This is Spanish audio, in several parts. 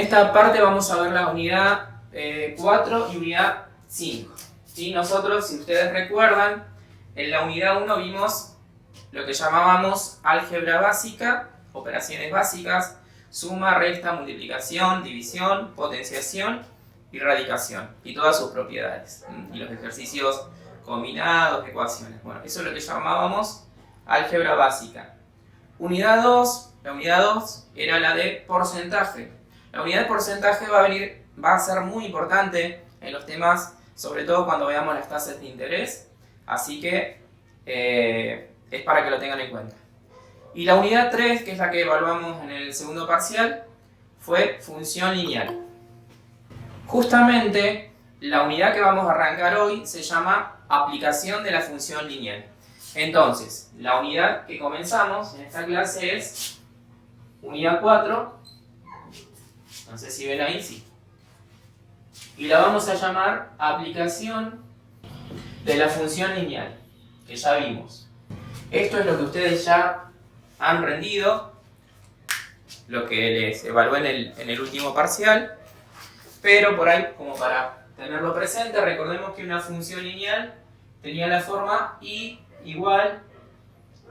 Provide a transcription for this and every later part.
esta parte vamos a ver la unidad 4 y unidad 5. ¿Sí? Nosotros, si ustedes recuerdan, en la unidad 1 vimos lo que llamábamos álgebra básica, operaciones básicas, suma, resta, multiplicación, división, potenciación y radicación, y todas sus propiedades, y los ejercicios combinados, ecuaciones. Bueno, eso es lo que llamábamos álgebra básica. Unidad 2, la unidad 2 era la de porcentaje. La unidad de porcentaje va a ser muy importante en los temas, sobre todo cuando veamos las tasas de interés, así que es para que lo tengan en cuenta. Y la unidad 3, que es la que evaluamos en el segundo parcial, fue función lineal. Justamente la unidad que vamos a arrancar hoy se llama aplicación de la función lineal. Entonces, la unidad que comenzamos en esta clase es unidad 4, no sé si ven ahí, sí. Y la vamos a llamar aplicación de la función lineal, que ya vimos. Esto es lo que ustedes ya han rendido, lo que les evalué en el último parcial, pero por ahí, como para tenerlo presente, recordemos que una función lineal tenía la forma y igual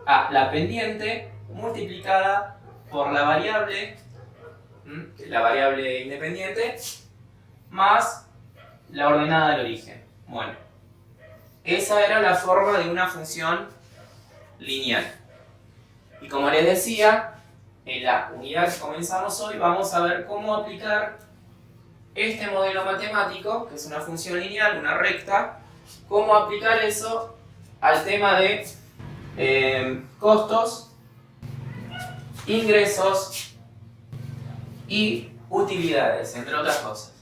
a la pendiente multiplicada por la variable independiente más la ordenada del origen. Bueno, esa era la forma de una función lineal. Y como les decía, en la unidad que comenzamos hoy vamos a ver cómo aplicar este modelo matemático, que es una función lineal, una recta, cómo aplicar eso al tema de costos, ingresos y utilidades, entre otras cosas.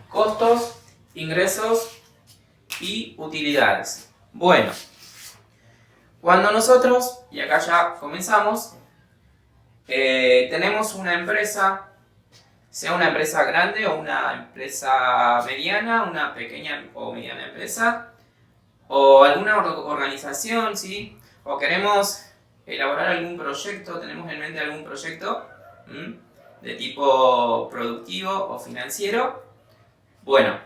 Costos, ingresos y utilidades. Bueno, cuando nosotros, y acá ya comenzamos, tenemos una empresa, sea una empresa grande o una empresa mediana, una pequeña o mediana empresa, o alguna organización, ¿sí? O queremos elaborar algún proyecto, tenemos en mente algún proyecto de tipo productivo o financiero. Bueno,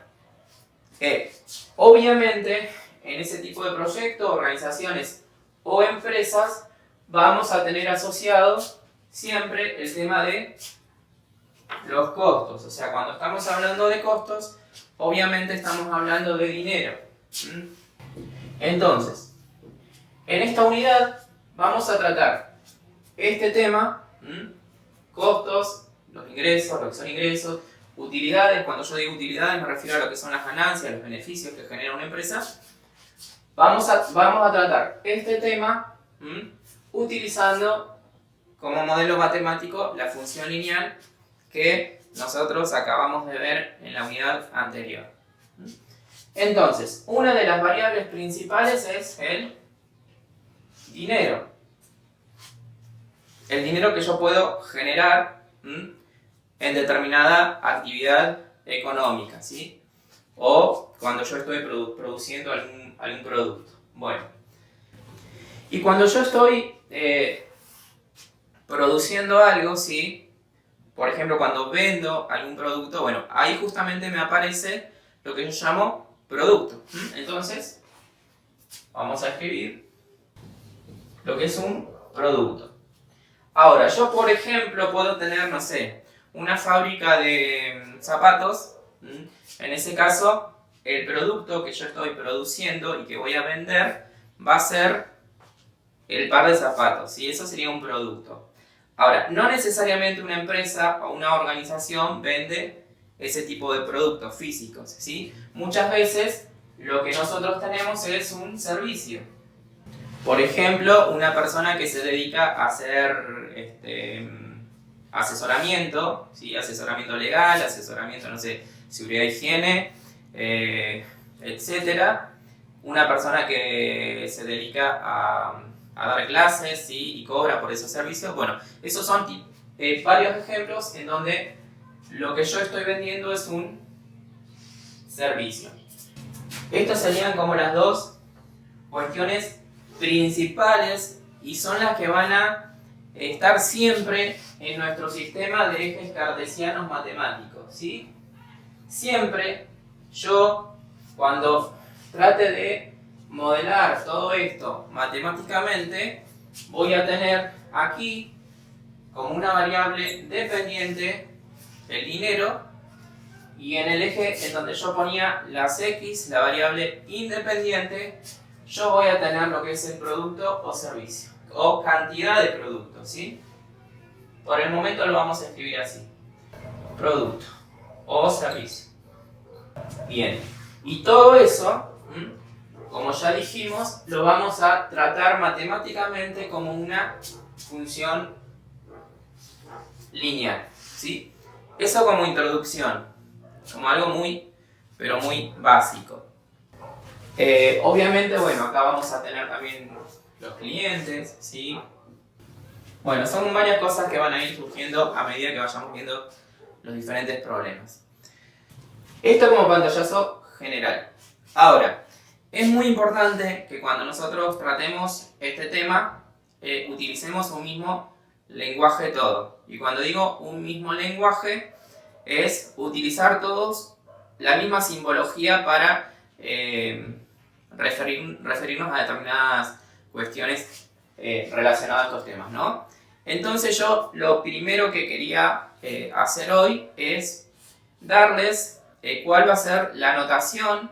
obviamente en ese tipo de proyectos, organizaciones o empresas vamos a tener asociados siempre el tema de los costos. O sea, cuando estamos hablando de costos, obviamente estamos hablando de dinero. Entonces, en esta unidad vamos a tratar este tema, costos, los ingresos, lo que son ingresos, utilidades. Cuando yo digo utilidades me refiero a lo que son las ganancias, los beneficios que genera una empresa. Vamos a tratar este tema utilizando como modelo matemático la función lineal que nosotros acabamos de ver en la unidad anterior. Entonces, una de las variables principales es el dinero. El dinero que yo puedo generar en determinada actividad económica, ¿sí? O cuando yo estoy produciendo algún producto. Bueno, y cuando yo estoy produciendo algo, ¿sí? Por ejemplo, cuando vendo algún producto, bueno, ahí justamente me aparece lo que yo llamo producto. Entonces, vamos a escribir lo que es un producto. Ahora, yo por ejemplo puedo tener, no sé, una fábrica de zapatos. En ese caso, el producto que yo estoy produciendo y que voy a vender va a ser el par de zapatos, ¿sí? Eso sería un producto. Ahora, no necesariamente una empresa o una organización vende ese tipo de productos físicos, ¿sí? Muchas veces lo que nosotros tenemos es un servicio. Por ejemplo, una persona que se dedica a hacer asesoramiento, ¿sí? Asesoramiento legal, asesoramiento, no sé, seguridad, higiene, etc. Una persona que se dedica a dar clases, ¿sí? Y cobra por esos servicios. Bueno, esos son varios ejemplos en donde lo que yo estoy vendiendo es un servicio. Estas serían como las dos cuestiones principales y son las que van a estar siempre en nuestro sistema de ejes cartesianos matemáticos, ¿sí? Siempre yo, cuando trate de modelar todo esto matemáticamente, voy a tener aquí como una variable dependiente el dinero, y en el eje en donde yo ponía las x, la variable independiente, yo voy a tener lo que es el producto o servicio, o cantidad de productos, ¿sí? Por el momento lo vamos a escribir así: producto o servicio. Bien, y todo eso, como ya dijimos, lo vamos a tratar matemáticamente como una función lineal, ¿sí? Eso como introducción, como algo muy, pero muy básico. Obviamente, bueno, acá vamos a tener también los clientes, ¿sí? Bueno, son varias cosas que van a ir surgiendo a medida que vayamos viendo los diferentes problemas. Esto como pantallazo general. Ahora, es muy importante que cuando nosotros tratemos este tema, utilicemos un mismo lenguaje todo. Y cuando digo un mismo lenguaje, es utilizar todos la misma simbología para referirnos a determinadas cuestiones relacionadas a estos temas, ¿no? Entonces yo lo primero que quería hacer hoy es darles cuál va a ser la notación,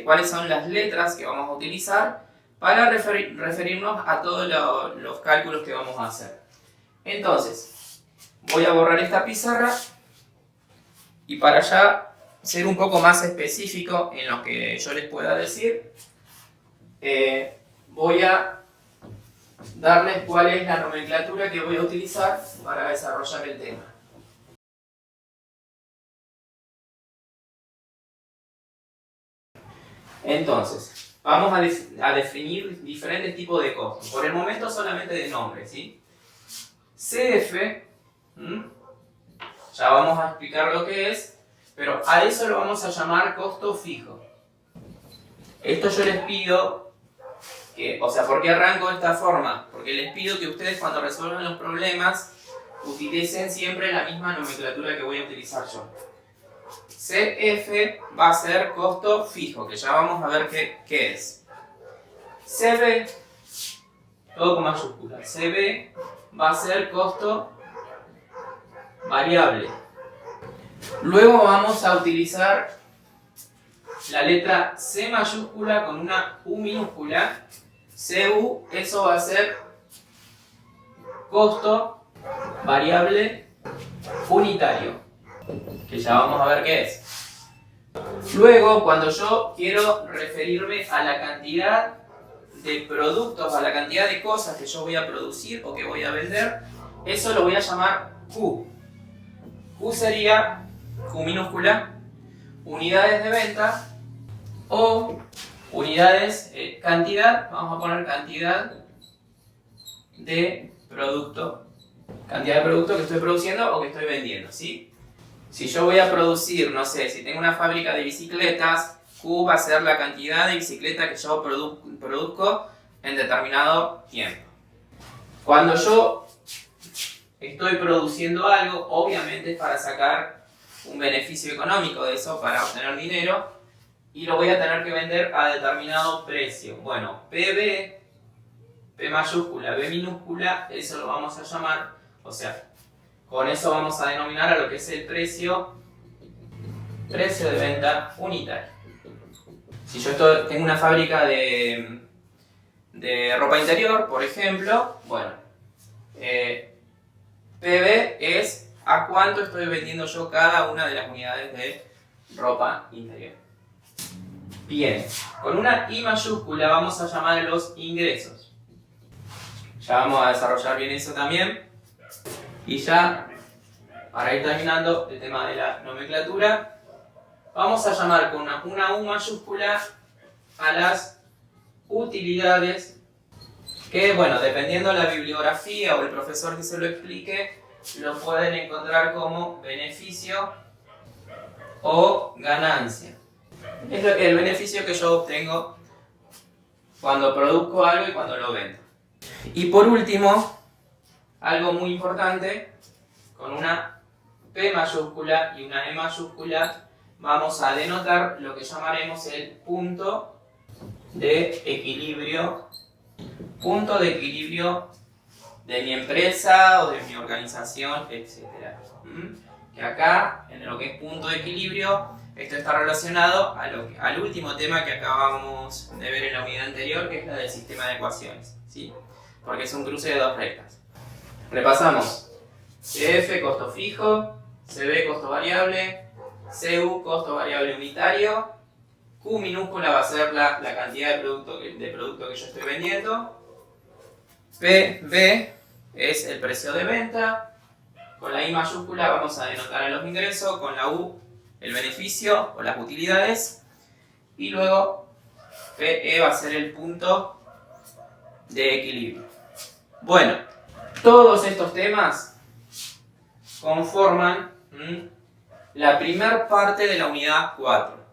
cuáles son las letras que vamos a utilizar para referirnos a todos los cálculos que vamos a hacer. Entonces, voy a borrar esta pizarra y para ya ser un poco más específico en lo que yo les pueda decir, voy a darles cuál es la nomenclatura que voy a utilizar para desarrollar el tema. Entonces, vamos a definir diferentes tipos de costos. Por el momento solamente de nombres, ¿sí? CF, ya vamos a explicar lo que es, pero a eso lo vamos a llamar costo fijo. Esto yo les pido que, o sea, ¿por qué arranco de esta forma? Porque les pido que ustedes cuando resuelvan los problemas utilicen siempre la misma nomenclatura que voy a utilizar yo. CF va a ser costo fijo, que ya vamos a ver qué es. CB, todo con mayúsculas. CB va a ser costo variable. Luego vamos a utilizar la letra C mayúscula con una U minúscula. CU, eso va a ser costo variable unitario, que ya vamos a ver qué es. Luego, cuando yo quiero referirme a la cantidad de productos, a la cantidad de cosas que yo voy a producir o que voy a vender, eso lo voy a llamar Q. Q sería, Q minúscula, unidades de venta, o unidades, cantidad, vamos a poner cantidad de producto que estoy produciendo o que estoy vendiendo, ¿sí? Si yo voy a producir, no sé, si tengo una fábrica de bicicletas, Q va a ser la cantidad de bicicletas que yo produzco en determinado tiempo. Cuando yo estoy produciendo algo, obviamente es para sacar un beneficio económico de eso, para obtener dinero, y lo voy a tener que vender a determinado precio. Bueno, PB, P mayúscula, B minúscula, eso lo vamos a llamar, o sea, con eso vamos a denominar a lo que es el precio de venta unitario. Si yo tengo una fábrica de ropa interior, por ejemplo, bueno, PB es a cuánto estoy vendiendo yo cada una de las unidades de ropa interior. Bien, con una I mayúscula vamos a llamar a los ingresos. Ya vamos a desarrollar bien eso también. Y ya, para ir terminando el tema de la nomenclatura, vamos a llamar con una U mayúscula a las utilidades que, bueno, dependiendo de la bibliografía o el profesor que se lo explique, lo pueden encontrar como beneficio o ganancia. Es el beneficio que yo obtengo cuando produzco algo y cuando lo vendo. Y por último, algo muy importante, con una P mayúscula y una E mayúscula, vamos a denotar lo que llamaremos el punto de equilibrio de mi empresa o de mi organización, etc. Que acá, en lo que es punto de equilibrio, esto está relacionado al último tema que acabamos de ver en la unidad anterior, que es la del sistema de ecuaciones, ¿sí? Porque es un cruce de dos rectas. Repasamos. CF, costo fijo, CB, costo variable, CU, costo variable unitario, Q minúscula va a ser la cantidad de producto que yo estoy vendiendo, PB es el precio de venta, con la I mayúscula vamos a denotar a los ingresos, con la U el beneficio o las utilidades, y luego PE va a ser el punto de equilibrio. Bueno, todos estos temas conforman la primera parte de la unidad 4.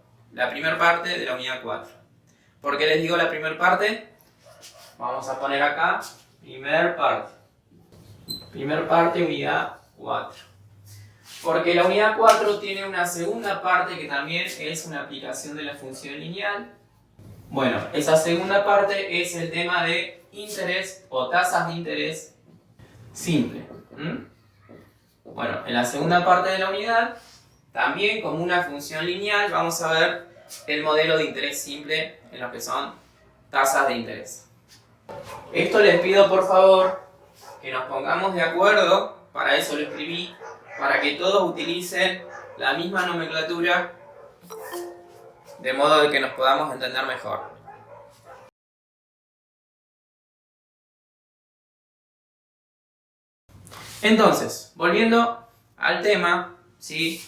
¿Por qué les digo la primera parte? Vamos a poner acá, primer parte, unidad 4. Porque la unidad 4 tiene una segunda parte que también es una aplicación de la función lineal. Bueno, esa segunda parte es el tema de interés o tasas de interés simple. Bueno, en la segunda parte de la unidad, también como una función lineal, vamos a ver el modelo de interés simple en lo que son tasas de interés. Esto les pido por favor que nos pongamos de acuerdo, para eso lo escribí, para que todos utilicen la misma nomenclatura, de modo de que nos podamos entender mejor. Entonces, volviendo al tema, ¿sí?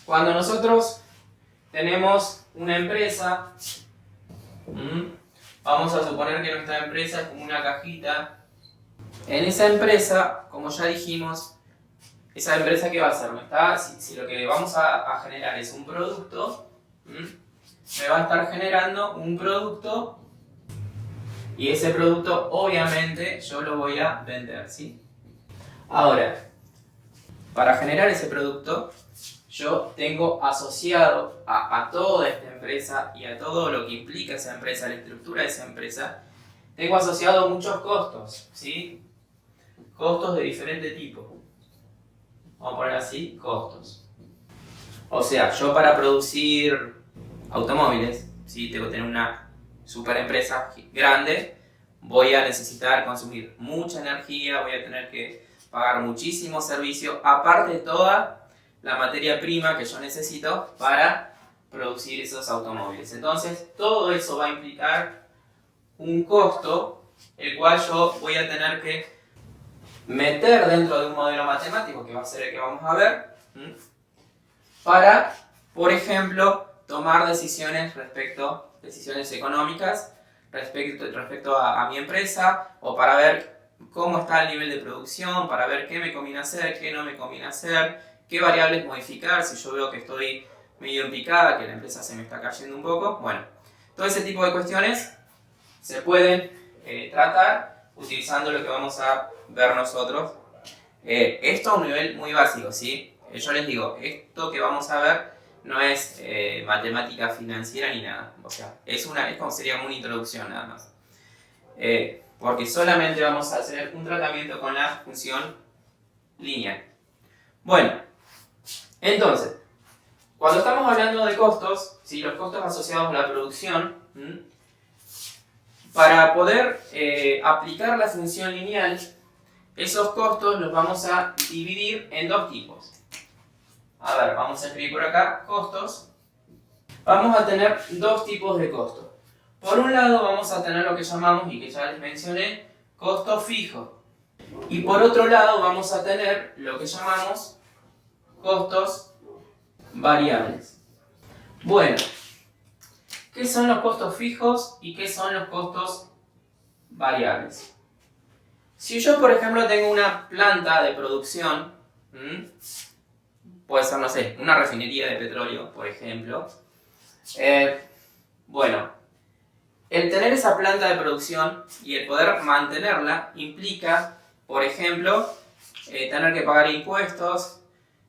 Cuando nosotros tenemos una empresa, vamos a suponer que nuestra empresa es como una cajita. En esa empresa, como ya dijimos, esa empresa ¿qué va a hacer? Si lo que vamos a generar es un producto, me va a estar generando un producto y ese producto obviamente yo lo voy a vender, ¿sí? Ahora, para generar ese producto, yo tengo asociado a toda esta empresa y a todo lo que implica esa empresa, la estructura de esa empresa, tengo asociado muchos costos, ¿sí? Costos de diferente tipo. Vamos a poner así, costos. O sea, yo para producir automóviles, ¿sí? Tengo que tener una super empresa grande, voy a necesitar consumir mucha energía, voy a tener que pagar muchísimo servicio, aparte de toda la materia prima que yo necesito para producir esos automóviles. Entonces, todo eso va a implicar un costo, el cual yo voy a tener que meter dentro de un modelo matemático, que va a ser el que vamos a ver, para, por ejemplo, tomar decisiones económicas respecto a mi empresa, o para ver cómo está el nivel de producción, para ver qué me conviene hacer, qué no me conviene hacer, qué variables modificar si yo veo que estoy medio en picada, que la empresa se me está cayendo un poco. Bueno, todo ese tipo de cuestiones se pueden tratar utilizando lo que vamos a ver nosotros. Esto a un nivel muy básico, ¿sí? Yo les digo, esto que vamos a ver no es matemática financiera ni nada. O sea, sería como una introducción nada más. Porque solamente vamos a hacer un tratamiento con la función lineal. Bueno, entonces, cuando estamos hablando de costos, ¿sí? Los costos asociados a la producción, para poder aplicar la función lineal, esos costos los vamos a dividir en dos tipos. A ver, vamos a escribir por acá, costos. Vamos a tener dos tipos de costos. Por un lado vamos a tener lo que llamamos, y que ya les mencioné, costo fijo. Y por otro lado vamos a tener lo que llamamos costos variables. Bueno, ¿qué son los costos fijos y qué son los costos variables? Si yo, por ejemplo, tengo una planta de producción, puede ser, no sé, una refinería de petróleo, por ejemplo. Bueno, el tener esa planta de producción y el poder mantenerla implica Por ejemplo, tener que pagar impuestos,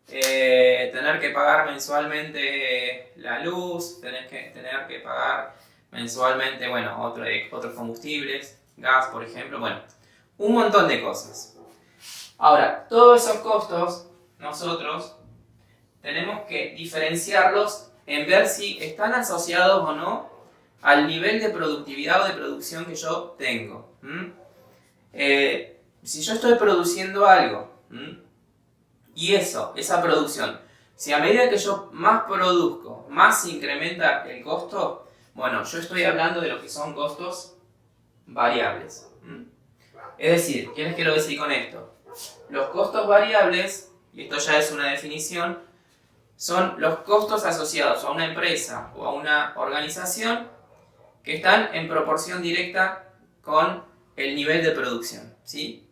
tener que pagar mensualmente la luz, tener que pagar mensualmente, bueno, otros combustibles, gas, por ejemplo, bueno, un montón de cosas. Ahora, todos esos costos, nosotros tenemos que diferenciarlos en ver si están asociados o no al nivel de productividad o de producción que yo tengo. Si yo estoy produciendo algo, y esa producción, si a medida que yo más produzco, más se incrementa el costo, bueno, yo estoy hablando de lo que son costos variables. Es decir, ¿qué les quiero decir con esto? Los costos variables, y esto ya es una definición, son los costos asociados a una empresa o a una organización que están en proporción directa con el nivel de producción, ¿sí?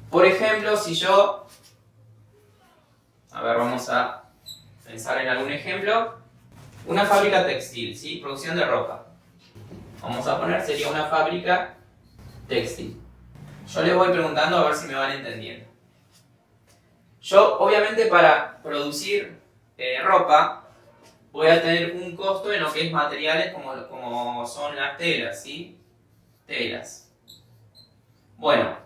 Por ejemplo, si yo... A ver, vamos a pensar en algún ejemplo. Una fábrica textil, ¿sí? Producción de ropa. Vamos a poner, sería una fábrica textil. Yo les voy preguntando a ver si me van entendiendo. Yo, obviamente, para producir ropa, voy a tener un costo en lo que es materiales como son las telas, ¿sí? Telas. Bueno,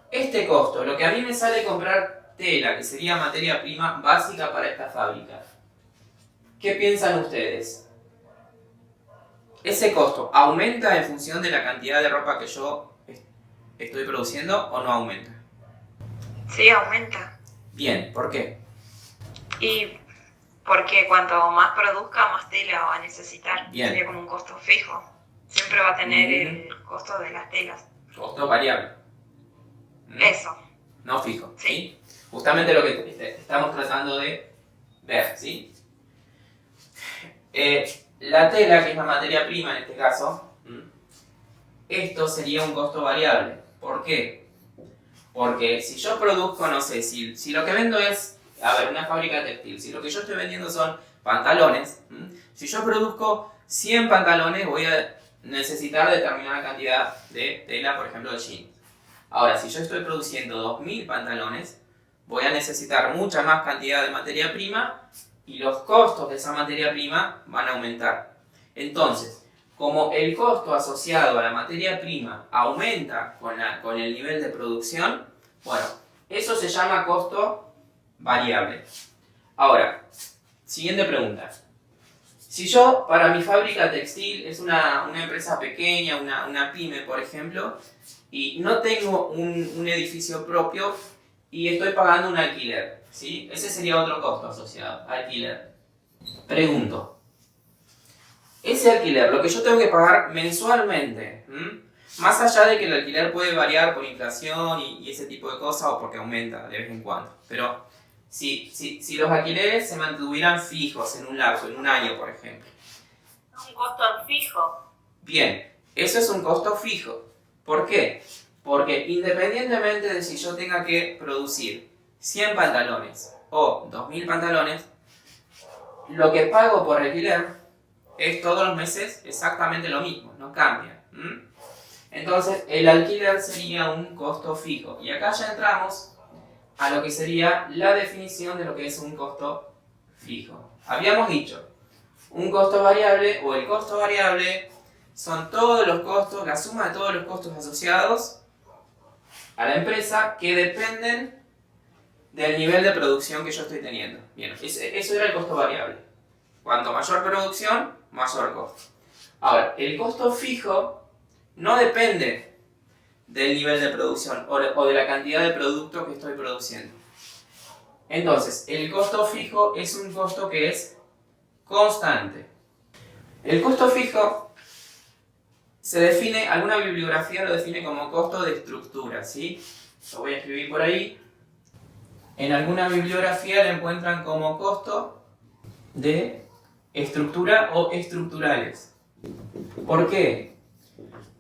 este costo, lo que a mí me sale comprar tela, que sería materia prima básica para esta fábrica, ¿qué piensan ustedes? ¿Ese costo aumenta en función de la cantidad de ropa que yo estoy produciendo o no aumenta? Sí, aumenta. Bien, ¿por qué? Y porque cuanto más produzca, más tela va a necesitar. Bien. Sería como un costo fijo. Siempre va a tener el costo de las telas. Costo variable. Eso. No fijo, Sí. ¿sí? Justamente lo que estamos tratando de ver, ¿sí? La tela, que es la materia prima en este caso, esto sería un costo variable. ¿Por qué? Porque si yo produzco, no sé, si lo que vendo es, a ver, una fábrica textil, si lo que yo estoy vendiendo son pantalones, si yo produzco 100 pantalones, voy a necesitar determinada cantidad de tela, por ejemplo, de jeans. Ahora, si yo estoy produciendo 2000 pantalones, voy a necesitar mucha más cantidad de materia prima y los costos de esa materia prima van a aumentar. Entonces, como el costo asociado a la materia prima aumenta con el nivel de producción, bueno, eso se llama costo variable. Ahora, siguiente pregunta. Si yo, para mi fábrica textil, es una empresa pequeña, una pyme, por ejemplo, y no tengo un edificio propio y estoy pagando un alquiler, ¿sí? Ese sería otro costo asociado, alquiler. Pregunto, ese alquiler, lo que yo tengo que pagar mensualmente, más allá de que el alquiler puede variar por inflación y ese tipo de cosas o porque aumenta de vez en cuando, pero si los alquileres se mantuvieran fijos en un lapso, en un año, por ejemplo. Un costo fijo. Bien, eso es un costo fijo. ¿Por qué? Porque independientemente de si yo tenga que producir 100 pantalones o 2000 pantalones, lo que pago por alquiler es todos los meses exactamente lo mismo, no cambia. Entonces, el alquiler sería un costo fijo. Y acá ya entramos a lo que sería la definición de lo que es un costo fijo. Habíamos dicho, un costo variable o el costo variable son todos los costos, la suma de todos los costos asociados a la empresa que dependen del nivel de producción que yo estoy teniendo. Bien, eso era el costo variable. Cuanto mayor producción, mayor costo. Ahora, el costo fijo no depende del nivel de producción o de la cantidad de producto que estoy produciendo. Entonces, el costo fijo es un costo que es constante. El costo fijo se define, alguna bibliografía lo define como costo de estructura, ¿sí? Lo voy a escribir por ahí. En alguna bibliografía lo encuentran como costo de estructura o estructurales. ¿Por qué?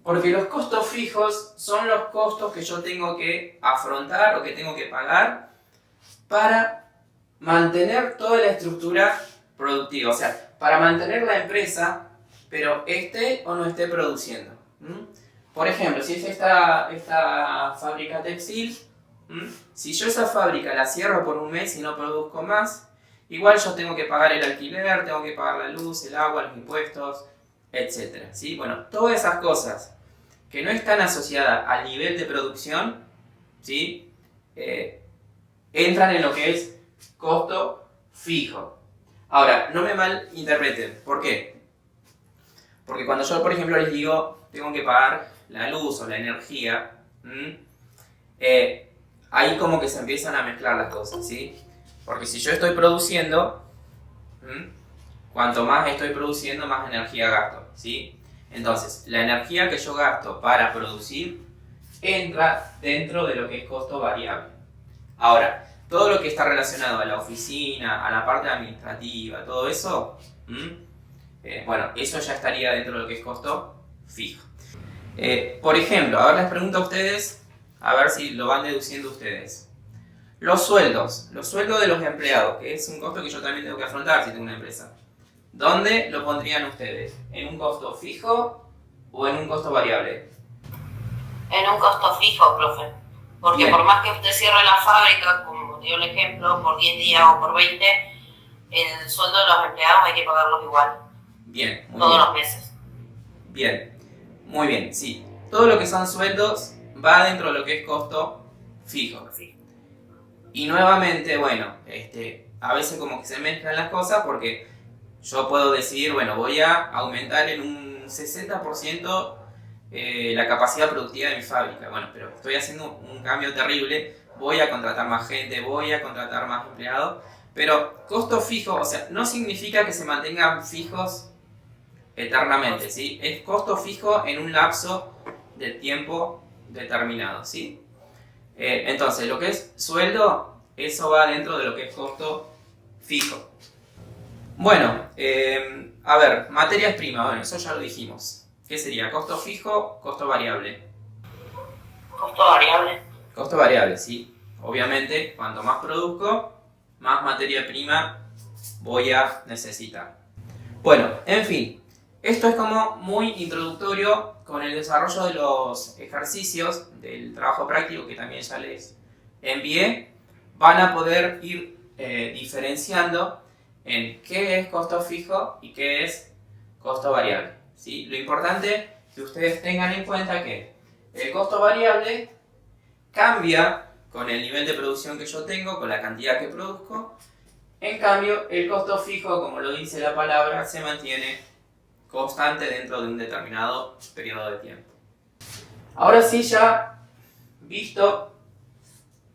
Porque los costos fijos son los costos que yo tengo que afrontar o que tengo que pagar para mantener toda la estructura productiva. O sea, para mantener la empresa, pero esté o no esté produciendo. por ejemplo, si es esta fábrica textil, si yo esa fábrica la cierro por un mes y no produzco más, igual yo tengo que pagar el alquiler, tengo que pagar la luz, el agua, los impuestos, etc. ¿Sí? Bueno, todas esas cosas que no están asociadas al nivel de producción, ¿sí? Entran en lo que es costo fijo. Ahora, no me malinterpreten. ¿Por qué? Porque cuando yo, por ejemplo, les digo, tengo que pagar la luz o la energía, ahí como que se empiezan a mezclar las cosas, ¿sí? Porque si yo estoy produciendo, cuanto más estoy produciendo, más energía gasto, ¿sí? Entonces, la energía que yo gasto para producir entra dentro de lo que es costo variable. Ahora, todo lo que está relacionado a la oficina, a la parte administrativa, todo eso, bueno, eso ya estaría dentro de lo que es costo fijo. Por ejemplo, ahora les pregunto a ustedes, a ver si lo van deduciendo ustedes. Los sueldos de los empleados, que es un costo que yo también tengo que afrontar si tengo una empresa. ¿Dónde lo pondrían ustedes? ¿En un costo fijo o en un costo variable? En un costo fijo, profe. Porque Bien. por más que usted cierre la fábrica, como dio el ejemplo, por 10 días o por 20, el sueldo de los empleados hay que pagarlos igual. Bien, muy todos bien. los meses. Bien, muy bien, sí. Todo lo que son sueldos va dentro de lo que es costo fijo. Sí. Y nuevamente, bueno, a veces como que se mezclan las cosas porque yo puedo decidir, bueno, voy a aumentar en un 60% la capacidad productiva de mi fábrica. Bueno, pero estoy haciendo un cambio terrible, voy a contratar más gente, voy a contratar más empleados, pero costo fijo, o sea, no significa que se mantengan fijos eternamente, ¿sí? Es costo fijo en un lapso de tiempo determinado, ¿sí? Entonces, lo que es sueldo, eso va dentro de lo que es costo fijo. Bueno, a ver, materias primas, bueno, eso ya lo dijimos. ¿Qué sería? ¿Costo fijo, costo variable? Costo variable. Costo variable, sí. Obviamente, cuanto más produzco, más materia prima voy a necesitar. Bueno, en fin, esto es como muy introductorio con el desarrollo de los ejercicios del trabajo práctico que también ya les envié. Van a poder ir diferenciando en qué es costo fijo y qué es costo variable, ¿sí? Lo importante es que ustedes tengan en cuenta que el costo variable cambia con el nivel de producción que yo tengo, con la cantidad que produzco. En cambio, el costo fijo, como lo dice la palabra, se mantiene constante dentro de un determinado periodo de tiempo. Ahora sí, ya visto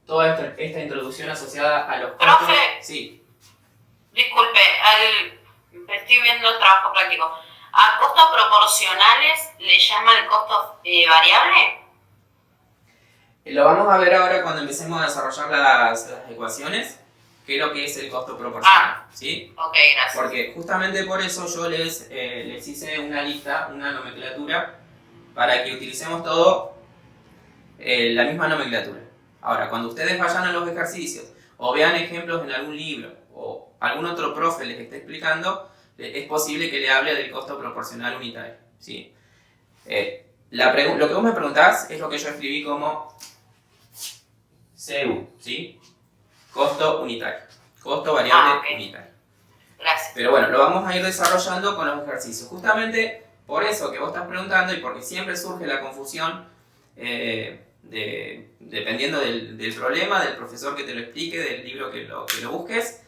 toda esta introducción asociada a los costos... Profe. Sí. Disculpe, estoy viendo el trabajo práctico. ¿A costos proporcionales le llama el costo variable? Lo vamos a ver ahora cuando empecemos a desarrollar las ecuaciones, qué es lo que es el costo proporcional, ¿sí? Ok, gracias. Porque justamente por eso yo les hice una lista, una nomenclatura, para que utilicemos todo la misma nomenclatura. Ahora, cuando ustedes vayan a los ejercicios o vean ejemplos en algún libro o algún otro profe les esté explicando, es posible que le hable del costo proporcional unitario, ¿sí? Lo que vos me preguntás es lo que yo escribí como CU, ¿sí? Costo unitario, costo variable unitario. Gracias. Pero bueno, lo vamos a ir desarrollando con los ejercicios. Justamente por eso que vos estás preguntando y porque siempre surge la confusión dependiendo del problema, del profesor que te lo explique, del libro que lo busques,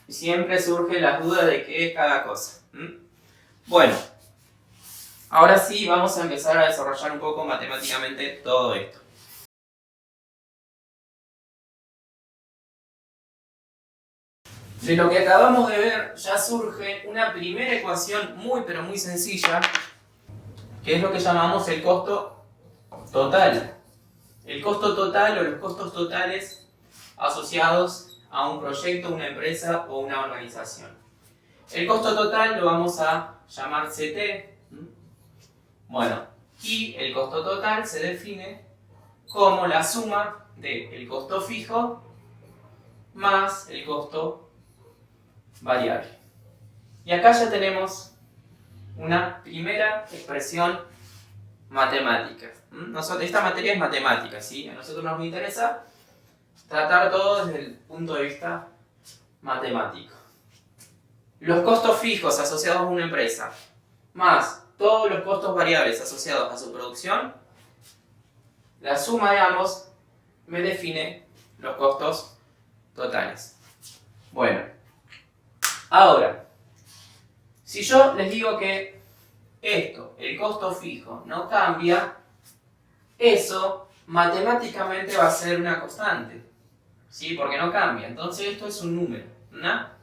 siempre surge la duda de qué es cada cosa. Bueno, ahora sí vamos a empezar a desarrollar un poco matemáticamente todo esto. De lo que acabamos de ver ya surge una primera ecuación muy pero muy sencilla, que es lo que llamamos el costo total. El costo total o los costos totales asociados a un proyecto, una empresa o una organización. El costo total lo vamos a llamar CT. Bueno, y el costo total se define como la suma del costo fijo más el costo variable. Y acá ya tenemos una primera expresión matemática. Esta materia es matemática, ¿sí? A nosotros nos interesa tratar todo desde el punto de vista matemático. Los costos fijos asociados a una empresa, más todos los costos variables asociados a su producción, la suma de ambos me define los costos totales. Bueno, ahora, si yo les digo que esto, el costo fijo, no cambia, eso matemáticamente va a ser una constante, ¿sí? Porque no cambia. Entonces esto es un número, una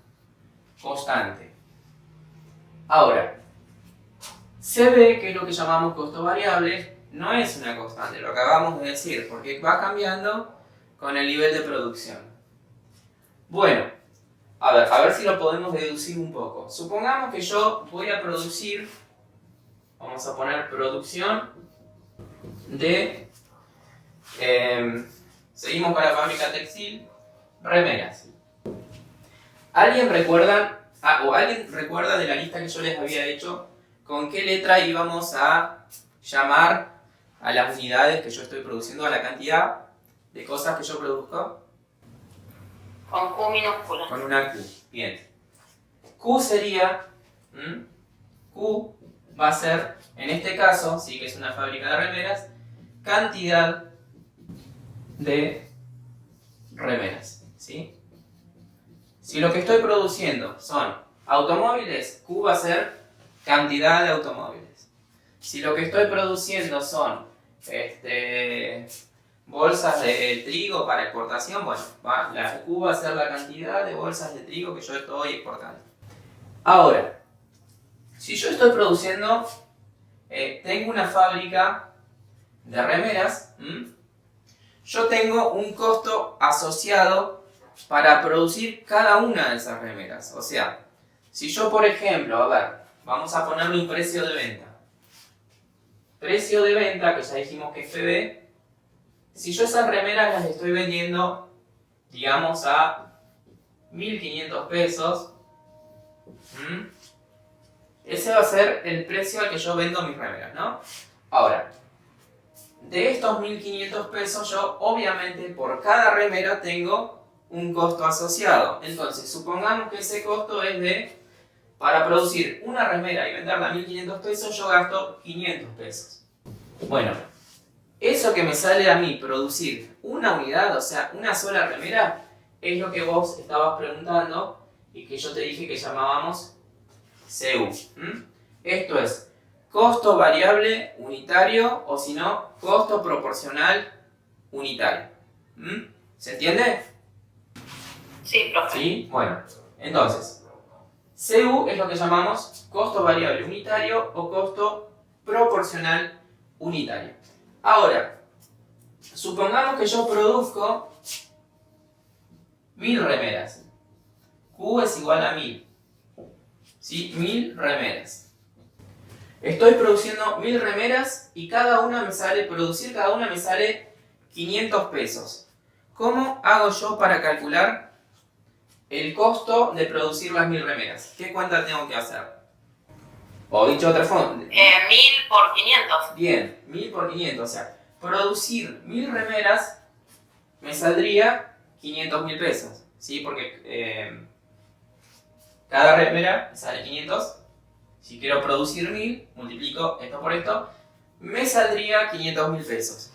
constante. Ahora, se ve que lo que llamamos costo variable no es una constante, lo que acabamos de decir, porque va cambiando con el nivel de producción. Bueno, a ver si lo podemos deducir un poco. Supongamos que yo voy a producir, vamos a poner producción de, seguimos con la fábrica textil, remeras. ¿Alguien recuerda de la lista que yo les había hecho con qué letra íbamos a llamar a las unidades que yo estoy produciendo, a la cantidad de cosas que yo produzco? Con Q minúscula. Con una Q. Bien. Q sería, Q va a ser, en este caso, sí que es una fábrica de remeras, cantidad de remeras, ¿sí? Si lo que estoy produciendo son automóviles, Q va a ser cantidad de automóviles. Si lo que estoy produciendo son bolsas de trigo para exportación, bueno, la Q va a ser la cantidad de bolsas de trigo que yo estoy exportando. Ahora, si yo estoy produciendo, tengo una fábrica de remeras, yo tengo un costo asociado para producir cada una de esas remeras. O sea, si yo, por ejemplo, vamos a ponerle un precio de venta. Precio de venta, que ya dijimos que es FB, si yo esas remeras las estoy vendiendo, digamos, a 1.500 pesos, ese va a ser el precio al que yo vendo mis remeras, ¿no? Ahora, de estos 1.500 pesos, yo obviamente por cada remera tengo un costo asociado. Entonces, supongamos que ese costo es para producir una remera y venderla a 1.500 pesos, yo gasto 500 pesos. Bueno, eso que me sale a mí producir una unidad, o sea, una sola remera, es lo que vos estabas preguntando y que yo te dije que llamábamos CU. Esto es costo variable unitario o si no, costo proporcional unitario. ¿Se entiende? Sí, profe. ¿Sí? Bueno, entonces, CU es lo que llamamos costo variable unitario o costo proporcional unitario. Ahora, supongamos que yo produzco 1.000 remeras. Q es igual a 1.000. ¿Sí? 1.000 remeras. Estoy produciendo 1.000 remeras y producir cada una me sale 500 pesos. ¿Cómo hago yo para calcular el costo de producir las 1.000 remeras? ¿Qué cuenta tengo que hacer? O dicho de otra forma. 1.000 por 500. Bien, 1.000 por 500. O sea, producir 1.000 remeras me saldría 500.000 pesos. ¿Sí? Porque cada remera me sale 500. Si quiero producir 1.000, multiplico esto por esto, me saldría 500.000 pesos.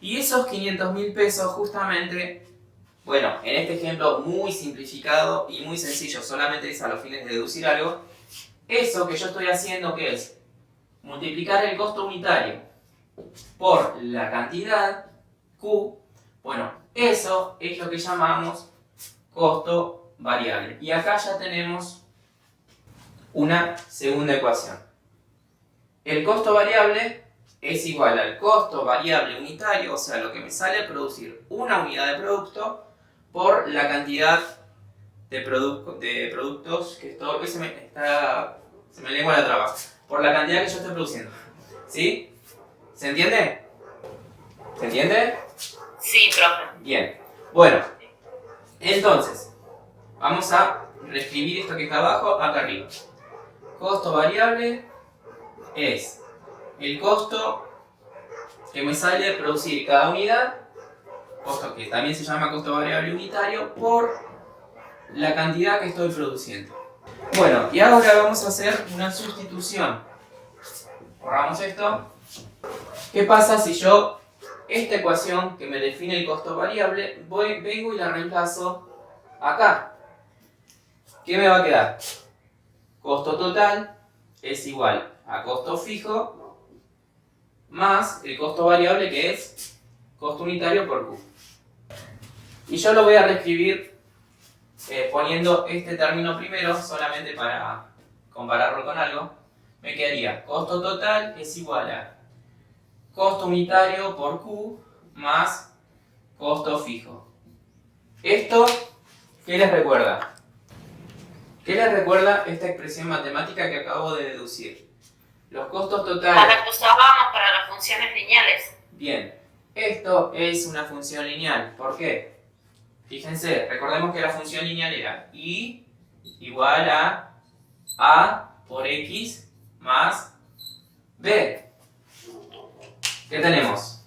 Y esos 500.000 pesos justamente, bueno, en este ejemplo muy simplificado y muy sencillo, solamente es a los fines de deducir algo, eso que yo estoy haciendo, ¿qué es? Multiplicar el costo unitario por la cantidad Q, bueno, eso es lo que llamamos costo variable. Y acá ya tenemos una segunda ecuación. El costo variable es igual al costo variable unitario, o sea, lo que me sale a producir una unidad de producto por la cantidad de productos que estoy... Se me lengua la traba. Por la cantidad que yo estoy produciendo. ¿Sí? ¿Se entiende? ¿Se entiende? Sí, profe. Bien. Bueno, entonces, vamos a reescribir esto que está abajo, acá arriba. Costo variable es el costo que me sale producir cada unidad, costo que también se llama costo variable unitario, por la cantidad que estoy produciendo. Bueno, y ahora vamos a hacer una sustitución. Borramos esto. ¿Qué pasa si yo esta ecuación que me define el costo variable, vengo y la reemplazo acá? ¿Qué me va a quedar? Costo total es igual a costo fijo más el costo variable, que es costo unitario por Q. Y yo lo voy a reescribir poniendo este término primero, solamente para compararlo con algo. Me quedaría costo total es igual a costo unitario por Q más costo fijo. ¿Esto qué les recuerda? ¿Qué les recuerda esta expresión matemática que acabo de deducir? Los costos totales... A la que usábamos para las funciones lineales. Bien, esto es una función lineal. ¿Por qué? Fíjense, recordemos que la función lineal era y igual a por x más b. ¿Qué tenemos?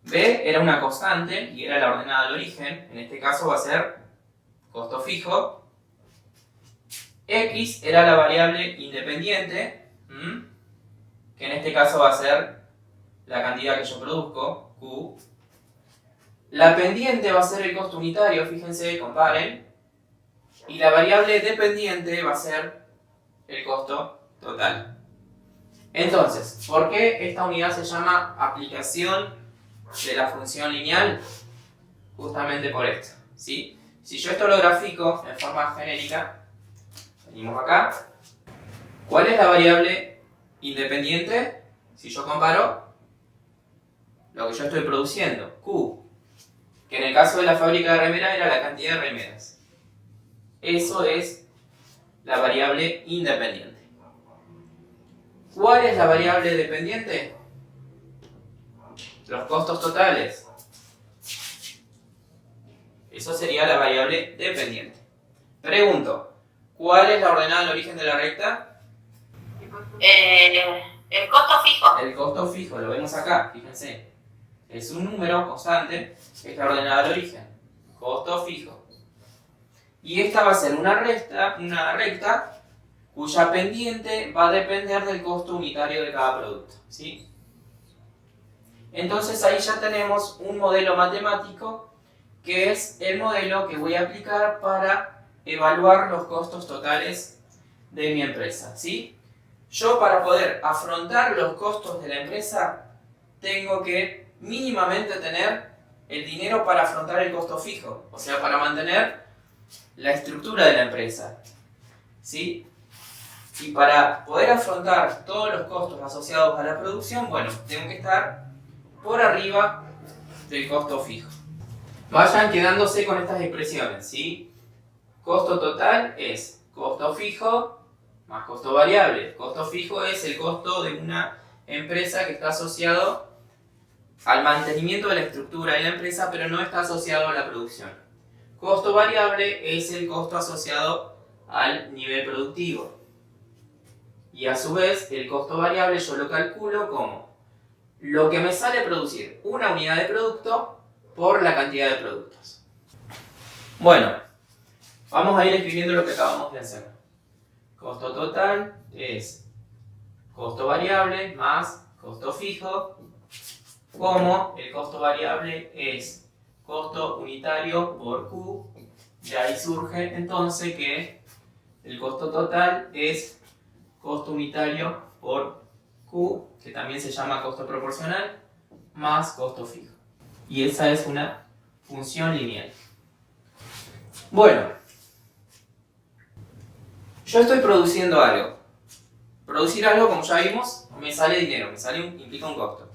B era una constante y era la ordenada del origen. En este caso va a ser costo fijo. X era la variable independiente, que en este caso va a ser la cantidad que yo produzco, Q. La pendiente va a ser el costo unitario, fíjense, comparen. Y la variable dependiente va a ser el costo total. Entonces, ¿por qué esta unidad se llama aplicación de la función lineal? Justamente por esto, ¿sí? Si yo esto lo grafico en forma genérica, venimos acá. ¿Cuál es la variable independiente? Si yo comparo lo que yo estoy produciendo, Q, que en el caso de la fábrica de remeras era la cantidad de remeras. Eso es la variable independiente. ¿Cuál es la variable dependiente? Los costos totales. Eso sería la variable dependiente. Pregunto, ¿cuál es la ordenada del origen de la recta? El costo fijo. El costo fijo, lo vemos acá, fíjense. Es un número constante, es la ordenada del origen. Costo fijo. Y esta va a ser una recta cuya pendiente va a depender del costo unitario de cada producto, ¿sí? Entonces ahí ya tenemos un modelo matemático que es el modelo que voy a aplicar para evaluar los costos totales de mi empresa, ¿sí? Yo, para poder afrontar los costos de la empresa, tengo que mínimamente tener el dinero para afrontar el costo fijo, o sea, para mantener la estructura de la empresa, ¿sí? Y para poder afrontar todos los costos asociados a la producción, bueno, tengo que estar por arriba del costo fijo. Vayan quedándose con estas expresiones, ¿sí? Costo total es costo fijo más costo variable. Costo fijo es el costo de una empresa que está asociado al mantenimiento de la estructura de la empresa, pero no está asociado a la producción. Costo variable es el costo asociado al nivel productivo. Y a su vez, el costo variable yo lo calculo como lo que me sale producir una unidad de producto por la cantidad de productos. Bueno, vamos a ir escribiendo lo que acabamos de hacer. Costo total es costo variable más costo fijo, como el costo variable es costo unitario por Q. De ahí surge entonces que el costo total es costo unitario por Q, que también se llama costo proporcional, más costo fijo. Y esa es una función lineal. Bueno, yo estoy produciendo algo. Producir algo, como ya vimos, me sale dinero, implica un costo.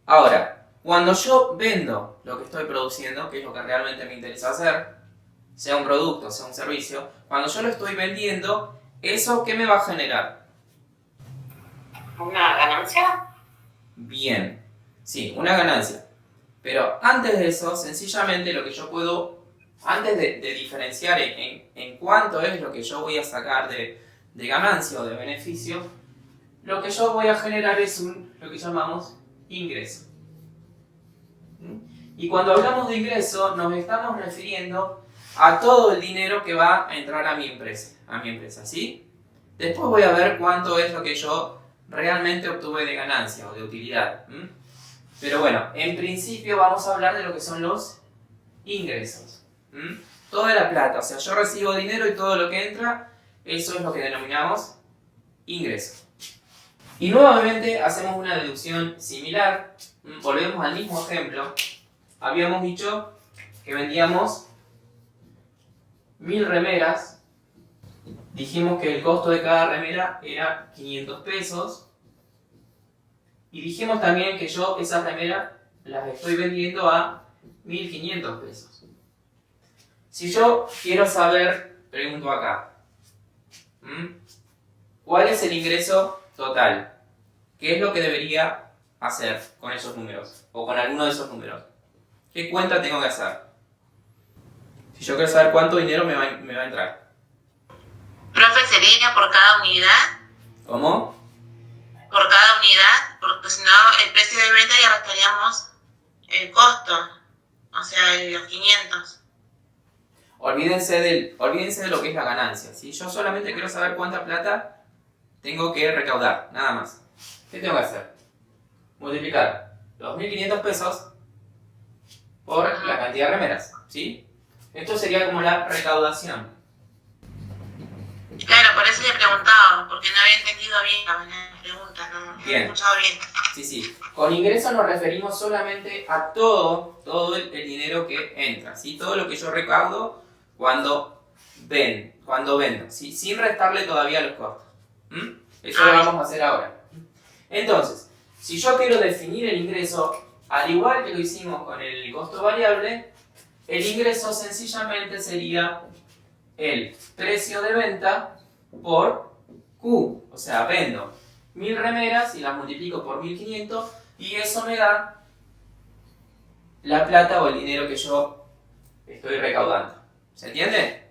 Ahora, cuando yo vendo lo que estoy produciendo, que es lo que realmente me interesa hacer, sea un producto, sea un servicio, cuando yo lo estoy vendiendo, ¿eso qué me va a generar? ¿Una ganancia? Bien, sí, una ganancia. Pero antes de eso, sencillamente lo que yo puedo, antes de diferenciar en cuánto es lo que yo voy a sacar de ganancia o de beneficio, lo que yo voy a generar es lo que llamamos ingreso. Y cuando hablamos de ingreso, nos estamos refiriendo a todo el dinero que va a entrar a mi empresa, ¿sí? Después voy a ver cuánto es lo que yo realmente obtuve de ganancia o de utilidad. Pero bueno, en principio vamos a hablar de lo que son los ingresos. Toda la plata, o sea, yo recibo dinero y todo lo que entra, eso es lo que denominamos ingreso. Y nuevamente hacemos una deducción similar. Volvemos al mismo ejemplo. Habíamos dicho que vendíamos 1000 remeras. Dijimos que el costo de cada remera era 500 pesos. Y dijimos también que yo esas remeras las estoy vendiendo a 1500 pesos. Si yo quiero saber, pregunto acá, ¿cuál es el ingreso total? ¿Qué es lo que debería hacer con esos números? O con alguno de esos números. ¿Qué cuenta tengo que hacer? Si yo quiero saber cuánto dinero me va a entrar. Profe, ¿sería por cada unidad? ¿Cómo? Por cada unidad, porque si no, el precio de venta ya restaríamos el costo, o sea, los 500. Olvídense de lo que es la ganancia, ¿sí? Yo solamente quiero saber cuánta plata tengo que recaudar, nada más. ¿Qué tengo que hacer? Multiplicar los 1500 pesos por la cantidad de remeras, ¿sí? Esto sería como la recaudación. Claro, por eso le preguntaba, porque no había entendido bien las preguntas, no Bien. he escuchado bien. Sí. Con ingreso nos referimos solamente a todo el dinero que entra, ¿sí? Todo lo que yo recaudo cuando vendo, ¿sí? Sin restarle todavía los costos. Eso lo vamos a hacer ahora. Entonces, si yo quiero definir el ingreso, al igual que lo hicimos con el costo variable, el ingreso sencillamente sería el precio de venta por Q. O sea, vendo 1000 remeras y las multiplico por 1500 y eso me da la plata o el dinero que yo estoy recaudando. ¿Se entiende?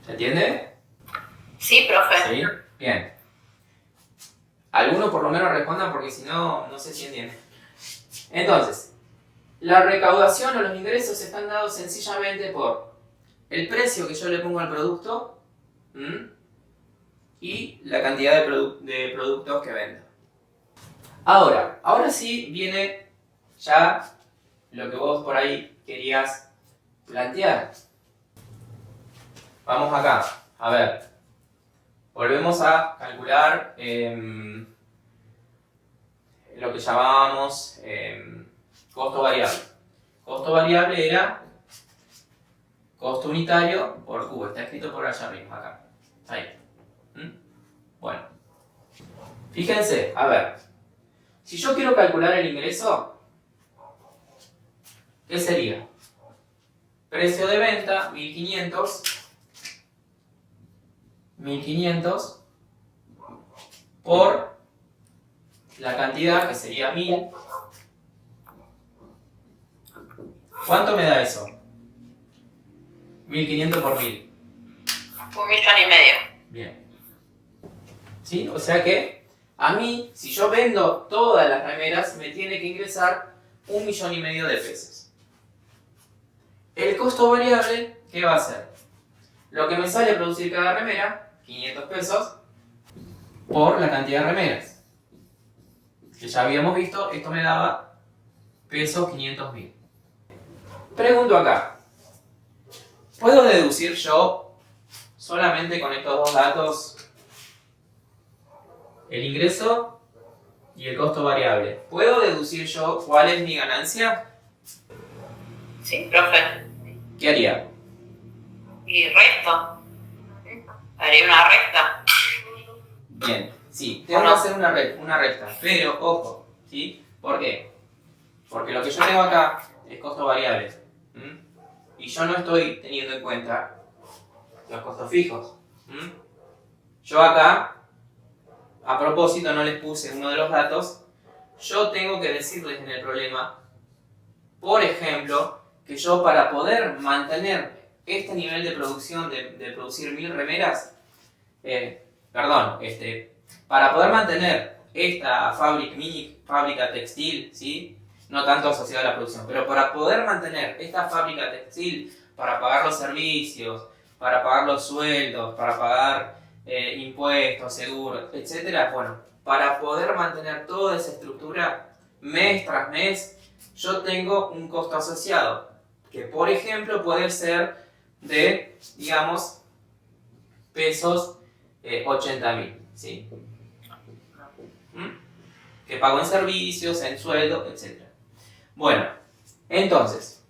¿Se entiende? Sí, profe. Sí. Bien. Algunos por lo menos respondan porque si no, no sé si entienden. Entonces, la recaudación o los ingresos están dados sencillamente por el precio que yo le pongo al producto y la cantidad de productos que vendo. Ahora sí viene ya lo que vos por ahí querías plantear. Vamos acá, a ver. Volvemos a calcular lo que llamábamos costo variable. Costo variable era costo unitario por Q. Está escrito por allá mismo, acá. Ahí. Bueno. Fíjense, a ver. Si yo quiero calcular el ingreso, ¿qué sería? Precio de venta, 1500 por la cantidad, que sería 1000. ¿Cuánto me da eso? 1500 por 1000. 1,5 millones. Bien. ¿Sí? O sea que a mí, si yo vendo todas las remeras, me tiene que ingresar 1,5 millones de pesos. El costo variable, ¿qué va a ser? Lo que me sale producir cada remera, 500 pesos, por la cantidad de remeras. Que ya habíamos visto, esto me daba pesos 500.000. Pregunto acá, ¿puedo deducir yo solamente con estos dos datos el ingreso y el costo variable? ¿Puedo deducir yo cuál es mi ganancia? Sí, profe. ¿Qué haría? Y resto. Haría una recta. Bien, sí, tengo que hacer una recta, pero ojo, ¿sí? ¿Por qué? Porque lo que yo tengo acá es costo variable. Y yo no estoy teniendo en cuenta los costos fijos. Yo acá, a propósito, no les puse uno de los datos. Yo tengo que decirles en el problema, por ejemplo, que yo para poder mantener este nivel de producción, de producir 1000 remeras, para poder mantener esta mini fábrica textil, ¿sí? No tanto asociada a la producción, pero para poder mantener esta fábrica textil, para pagar los servicios, para pagar los sueldos, para pagar impuestos, seguros, etc. Bueno, para poder mantener toda esa estructura mes tras mes, yo tengo un costo asociado, que por ejemplo puede ser de, digamos, pesos 80.000, ¿sí? Que pago en servicios, en sueldo, etc. Bueno, entonces,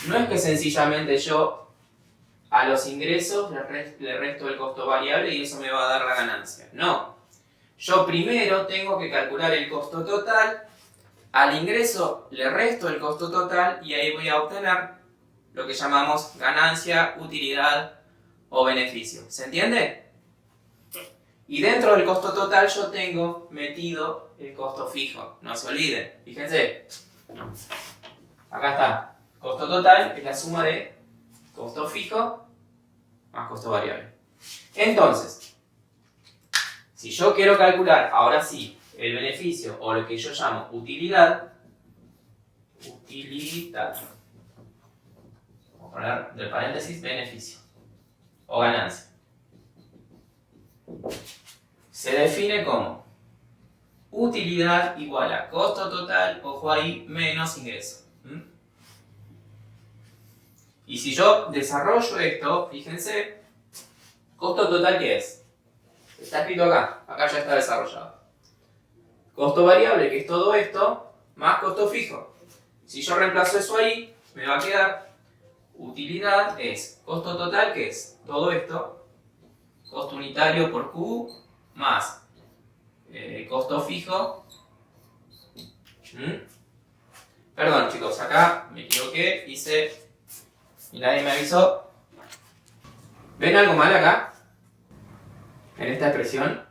no es que sencillamente yo a los ingresos le resto el costo variable y eso me va a dar la ganancia. No, yo primero tengo que calcular el costo total, al ingreso le resto el costo total y ahí voy a obtener lo que llamamos ganancia, utilidad o beneficio. ¿Se entiende? Y dentro del costo total yo tengo metido el costo fijo, no se olviden. Fíjense, acá está, costo total es la suma de costo fijo más costo variable. Entonces, si yo quiero calcular, ahora sí, el beneficio o lo que yo llamo utilidad, vamos a poner entre paréntesis beneficio o ganancia, se define como utilidad igual a costo total, ojo ahí, menos ingreso. Y si yo desarrollo esto, fíjense, costo total, ¿qué es? Está escrito acá, acá ya está desarrollado. Costo variable, que es todo esto, más costo fijo. Si yo reemplazo eso ahí, me va a quedar utilidad es costo total, que es todo esto, costo unitario por Q, más costo fijo. Perdón chicos, acá me equivoqué, hice y nadie me avisó. ¿Ven algo mal acá? En esta expresión.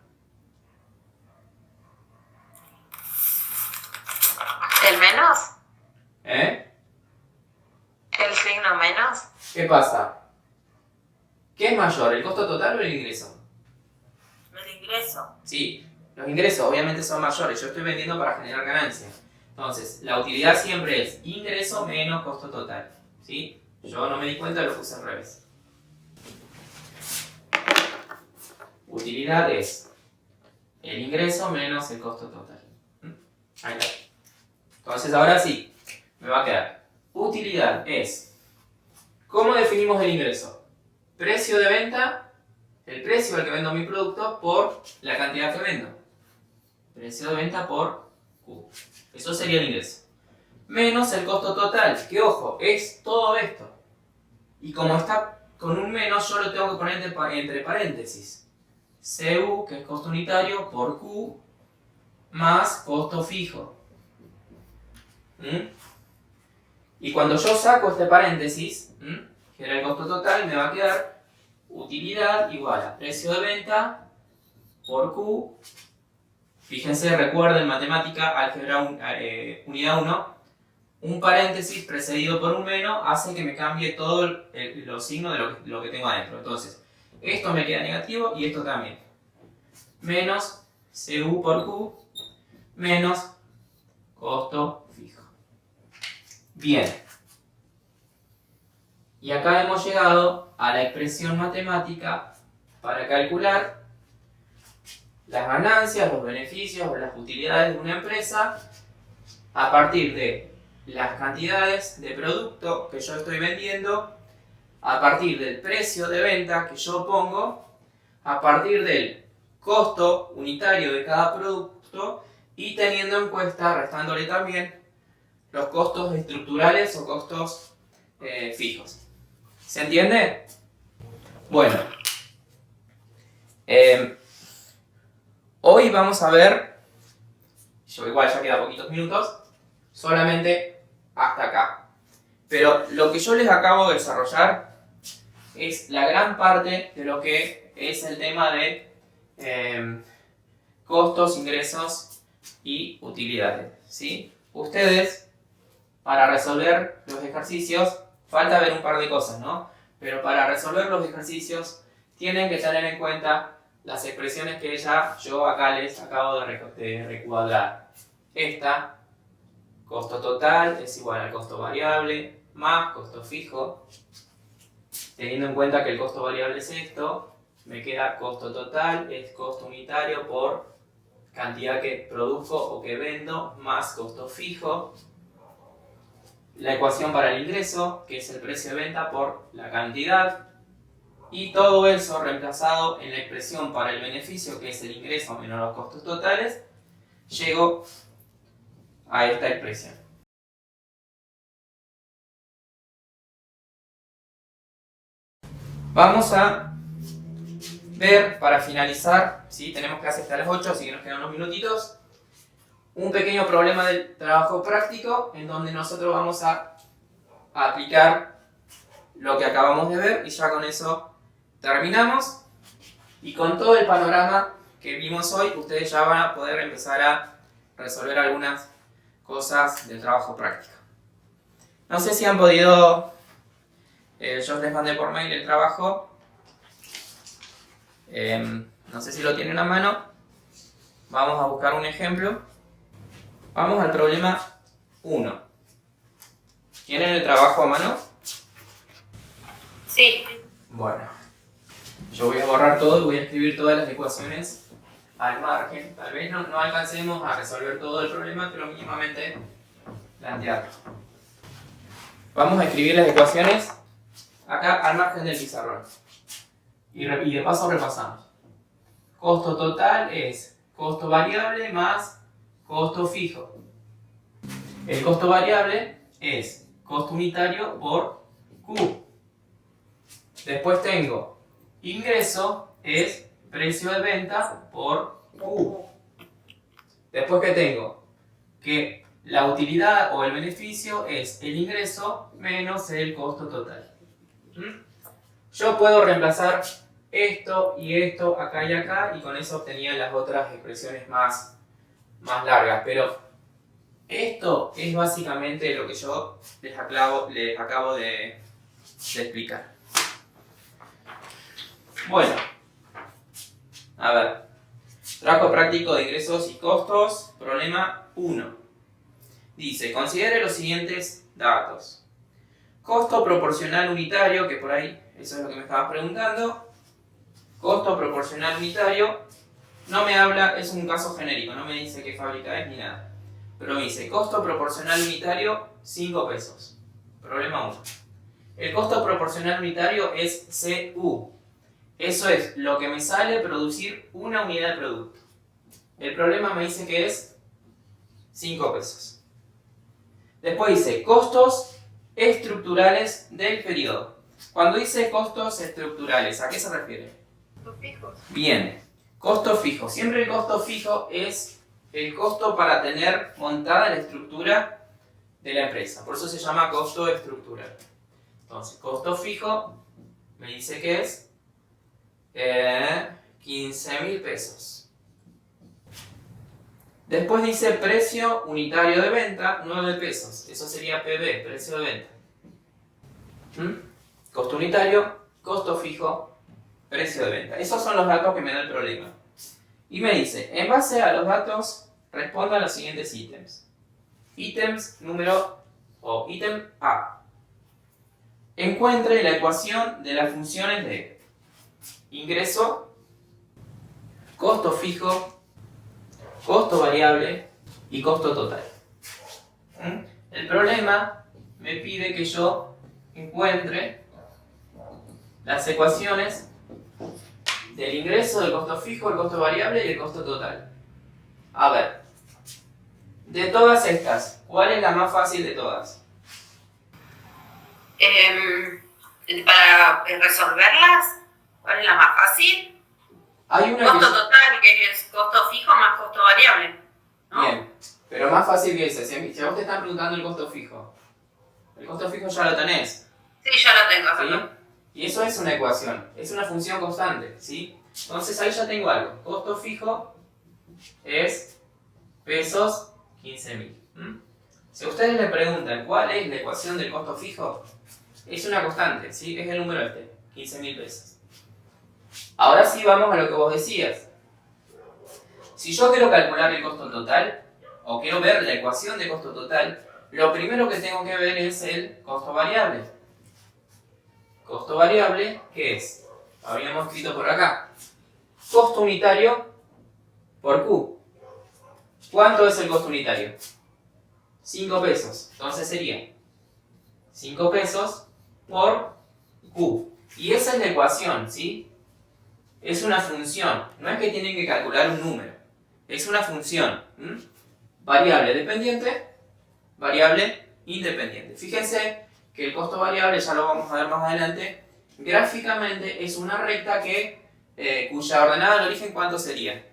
¿El menos? ¿Eh? ¿El signo menos? ¿Qué pasa? ¿Qué es mayor, el costo total o el ingreso? El ingreso. Sí, los ingresos obviamente son mayores, yo estoy vendiendo para generar ganancia. Entonces, la utilidad siempre es ingreso menos costo total, ¿sí? Yo no me di cuenta, lo puse al revés. Utilidad es el ingreso menos el costo total. Ahí está. Entonces, ahora sí, me va a quedar. Utilidad es, ¿cómo definimos el ingreso? Precio de venta, el precio al que vendo mi producto por la cantidad que vendo. Precio de venta por Q. Eso sería el ingreso. Menos el costo total, que ojo, es todo esto. Y como está con un menos, yo lo tengo que poner entre paréntesis. CU, que es costo unitario, por Q, más costo fijo. Y cuando yo saco este paréntesis, que era el costo total, me va a quedar utilidad igual a precio de venta por Q. Fíjense, recuerden, matemática, álgebra unidad 1, un paréntesis precedido por un menos hace que me cambie todos los signos de lo que tengo adentro. Entonces, esto me queda negativo y esto también. Menos CU por Q menos costo fijo. Bien. Y acá hemos llegado a la expresión matemática para calcular las ganancias, los beneficios o las utilidades de una empresa a partir de las cantidades de producto que yo estoy vendiendo, a partir del precio de venta que yo pongo, a partir del costo unitario de cada producto y teniendo en cuenta, restándole también, los costos estructurales o costos fijos. ¿Se entiende? Bueno, hoy vamos a ver, yo igual ya queda poquitos minutos, solamente hasta acá. Pero lo que yo les acabo de desarrollar es la gran parte de lo que es el tema de costos, ingresos y utilidades, ¿sí? Ustedes, para resolver los ejercicios, falta ver un par de cosas, ¿no? Pero para resolver los ejercicios tienen que tener en cuenta las expresiones que yo acá les acabo de recuadrar. Esta, costo total es igual al costo variable más costo fijo. Teniendo en cuenta que el costo variable es esto, me queda costo total es costo unitario por cantidad que produzco o que vendo más costo fijo. La ecuación para el ingreso, que es el precio de venta por la cantidad. Y todo eso reemplazado en la expresión para el beneficio, que es el ingreso menos los costos totales, llego a esta expresión. Vamos a ver, para finalizar, ¿sí? Tenemos clase hasta las 8, así que nos quedan unos minutitos, un pequeño problema del trabajo práctico en donde nosotros vamos a aplicar lo que acabamos de ver y ya con eso terminamos. Y con todo el panorama que vimos hoy, ustedes ya van a poder empezar a resolver algunas cosas del trabajo práctico. No sé si han podido, yo les mandé por mail el trabajo, no sé si lo tienen a mano. Vamos a buscar un ejemplo. Vamos al problema 1. ¿Tienen el trabajo a mano? Sí. Bueno, yo voy a borrar todo y voy a escribir todas las ecuaciones al margen. Tal vez no alcancemos a resolver todo el problema, pero mínimamente plantearlo. Vamos a escribir las ecuaciones acá al margen del pizarrón. Y de paso repasamos. Costo total es costo variable más costo fijo. El costo variable es costo unitario por Q. Después tengo ingreso es precio de venta por Q. Después que tengo que la utilidad o el beneficio es el ingreso menos el costo total. Yo puedo reemplazar esto y esto acá y acá y con eso obtenía las otras expresiones más largas, pero esto es básicamente lo que yo les acabo de explicar. Bueno, a ver, trabajo práctico de ingresos y costos, problema 1. Dice, considere los siguientes datos. Costo proporcional unitario, que por ahí, eso es lo que me estabas preguntando. Costo proporcional unitario, no me habla, es un caso genérico, no me dice qué fábrica es ni nada. Pero me dice, costo proporcional unitario, 5 pesos. Problema 1. El costo proporcional unitario es CU. Eso es lo que me sale producir una unidad de producto. El problema me dice que es 5 pesos. Después dice, costos estructurales del periodo. Cuando dice costos estructurales, ¿a qué se refiere? Los fijos. Bien, costo fijo. Siempre el costo fijo es el costo para tener montada la estructura de la empresa. Por eso se llama costo estructural. Entonces, costo fijo me dice que es 15.000 pesos. Después dice precio unitario de venta, 9 pesos. Eso sería PB, precio de venta. Costo unitario, costo fijo, precio de venta. Esos son los datos que me da el problema. Y me dice, en base a los datos, responda a los siguientes ítems. Ítems ítem A. Encuentre la ecuación de las funciones de ingreso, costo fijo, costo variable y costo total. El problema me pide que yo encuentre las ecuaciones del ingreso, del costo fijo, el costo variable y el costo total. A ver, de todas estas, ¿cuál es la más fácil de todas? Para resolverlas, ¿cuál es la más fácil? Hay una Costo total, que es costo fijo más costo variable, ¿no? Bien, pero más fácil que esa. Si a vos te están preguntando el costo fijo ya lo tenés. Sí, ya lo tengo. ¿Sí? Y eso es una ecuación, es una función constante, ¿sí? Entonces ahí ya tengo algo. Costo fijo es pesos 15.000. Si ustedes le preguntan cuál es la ecuación del costo fijo, es una constante, ¿sí? Es el número 15.000 pesos. Ahora sí vamos a lo que vos decías. Si yo quiero calcular el costo total, o quiero ver la ecuación de costo total, lo primero que tengo que ver es el costo variable. Costo variable, ¿qué es? Habíamos escrito por acá. Costo unitario por Q. ¿Cuánto es el costo unitario? 5 pesos. Entonces sería 5 pesos por Q. Y esa es la ecuación, ¿sí? Es una función. No es que tienen que calcular un número. Es una función. Variable dependiente, variable independiente. Fíjense que el costo variable, ya lo vamos a ver más adelante, gráficamente es una recta que, cuya ordenada del origen, ¿cuánto sería?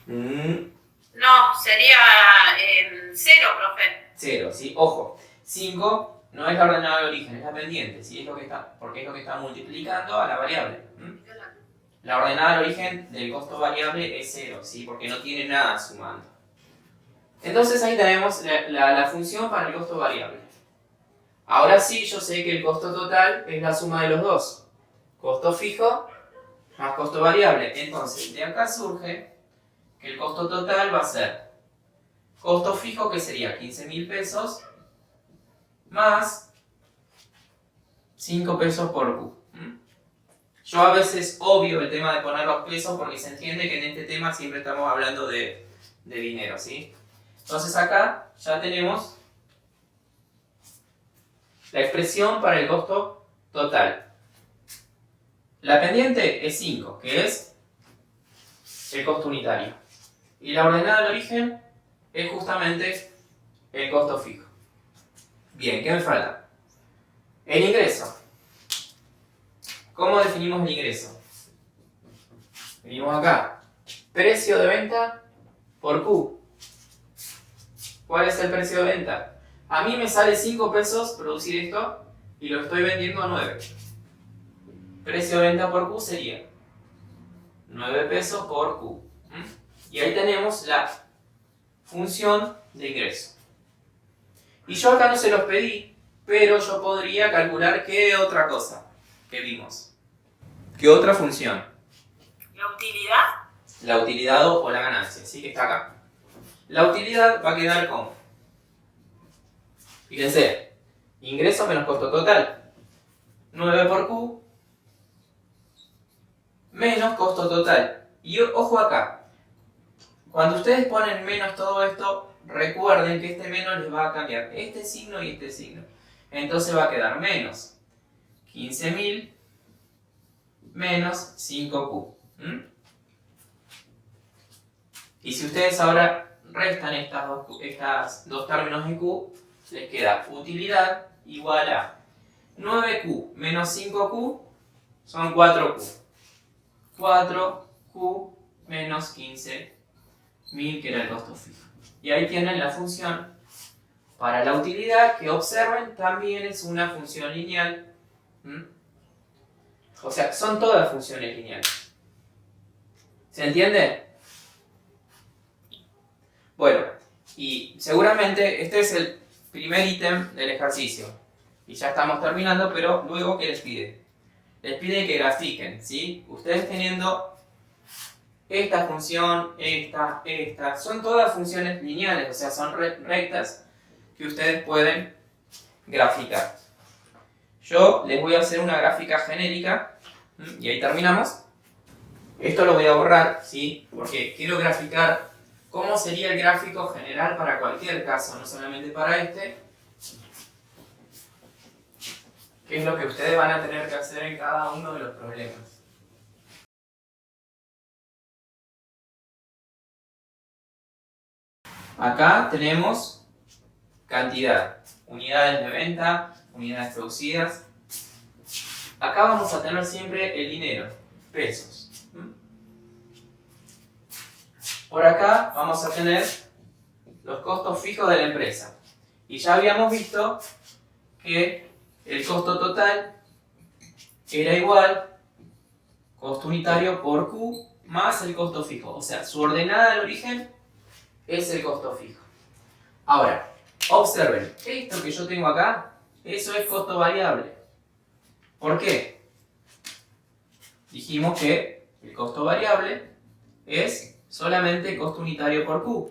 No, sería 0, profe. 0, ¿sí? Ojo, 5 no es la ordenada del origen, es la pendiente, ¿sí? Es lo que está, porque es lo que está multiplicando a la variable. La ordenada del origen del costo variable es 0, ¿sí? Porque no tiene nada sumando. Entonces ahí tenemos la función para el costo variable. Ahora sí, yo sé que el costo total es la suma de los dos. Costo fijo más costo variable. Entonces, de acá surge que el costo total va a ser costo fijo, que sería 15.000 pesos, más 5 pesos por Q. Yo a veces obvio el tema de poner los pesos porque se entiende que en este tema siempre estamos hablando de dinero, ¿sí? Entonces acá ya tenemos la expresión para el costo total. La pendiente es 5, que es el costo unitario. Y la ordenada del origen es justamente el costo fijo. Bien, ¿qué me falta? El ingreso. ¿Cómo definimos el ingreso? Venimos acá. Precio de venta por Q. ¿Cuál es el precio de venta? A mí me sale 5 pesos producir esto y lo estoy vendiendo a 9. Precio de venta por Q sería 9 pesos por Q. Y ahí tenemos la función de ingreso. Y yo acá no se los pedí, pero yo podría calcular qué otra cosa que vimos. ¿Qué otra función? ¿La utilidad? La utilidad o la ganancia, ¿sí? Que está acá. La utilidad va a quedar como, fíjense, ingreso menos costo total. 9 por Q menos costo total. Y ojo acá, cuando ustedes ponen menos todo esto, recuerden que este menos les va a cambiar este signo y este signo. Entonces va a quedar menos 15.000 menos 5Q. Y si ustedes ahora restan estas dos términos en Q, les queda utilidad igual a 9Q menos 5Q son 4Q. 4Q menos 15.000, que era el costo fijo. Y ahí tienen la función para la utilidad, que observen también es una función lineal. O sea, son todas funciones lineales. ¿Se entiende? Bueno, y seguramente este es el primer ítem del ejercicio. Y ya estamos terminando, pero luego, ¿qué les pide? Les pide que grafiquen, ¿sí? Ustedes teniendo esta función, esta, son todas funciones lineales, o sea, son rectas que ustedes pueden graficar. Yo les voy a hacer una gráfica genérica, y ahí terminamos. Esto lo voy a borrar, ¿sí? Porque quiero graficar cómo sería el gráfico general para cualquier caso, no solamente para este. ¿Qué es lo que ustedes van a tener que hacer en cada uno de los problemas? Acá tenemos cantidad, unidades de venta, unidades producidas. Acá vamos a tener siempre el dinero, pesos. Por acá vamos a tener los costos fijos de la empresa. Y ya habíamos visto que el costo total era igual costo unitario por Q más el costo fijo. O sea, su ordenada del origen es el costo fijo. Ahora, observen, esto que yo tengo acá, eso es costo variable. ¿Por qué? dijimos que el costo variable es solamente costo unitario por Q.